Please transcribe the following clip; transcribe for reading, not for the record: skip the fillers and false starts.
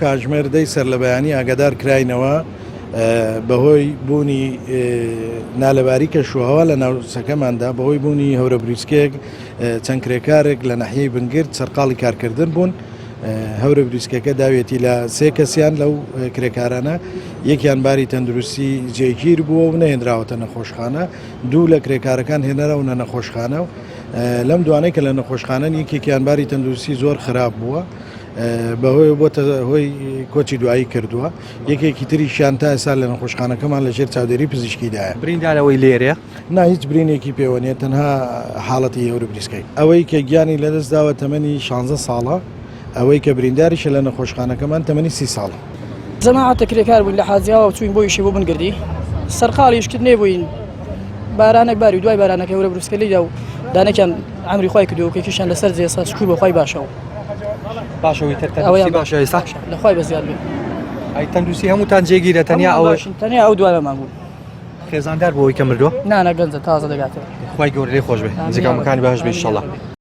کاتژمێر دەی سەر لە بەیانی ئاگادار کراینەوە بەهۆی بوونی نالەباری کەشوهەوا لە ناوچەکەماندا بەهۆی بوونی هەورە بریسکێک چەند کرێکارێک لە ناحیەی بنگرد سەرقاڵی کارکردن بوون. هەورە بریسکەکە داوێتی لە 3 کەسیان لەو کرێکارانە یەکیان باری تەندروستی جێگیر بووە و نەهێنراوەتە نەخۆشخانە، 2 لە کرێکارەکان هێنەرەونە نەخۆشخانە و لەم دوانەی کە لە نەخۆشخانەن یەکێکیان باری تەندروستی زۆر خراپ بووە بەهۆی بۆتە هۆی کۆچی دوایی کردووە. یەکێکی تریشیان تا ئێستا لە نەخۆشخانەکەمان لەژێر چاودێری پزیشکیدایە. بریندارەوەی لێرە نا هیچ برینێکی پێوەنیە، تەنها حاڵەتی هەورە بریسکەی ئەوەی کە گیانی لەدەستداوە تەمەنی 16 ساڵە، ئەوەی کە برینداریشە لە نەخۆشخانەکەمان تەمەنی 30 ساڵە. جەماعەتە کرێکار بووین لە حاجیاوە و چوین بۆ ئیشی بۆ بنگردی سەرقاڵیشکردنێ بووین بارانێک باری دوای بارانەکە هەورە بریسکەلیدا و دانێکیان ئەمری خۆی کردو و کێکیشان لەسەر جێسا سکوی بە خۆی باشەوە باشەوەی تەندروستی باشە ئێستا لە خۆی بەزیاد بێ. ئەی تەندروستی هەمووتان جێگیرە تەنیا ئەوە تەنیا ئەو دوایمان بوو. خێزاندار بۆ ئەوەی کە مردووە؟ نانە گەنجە تازە دەگاتەوە. خوای گەورە لێ خۆش بێ، جێگامەکانی باش بێ ئینشەڵڵا.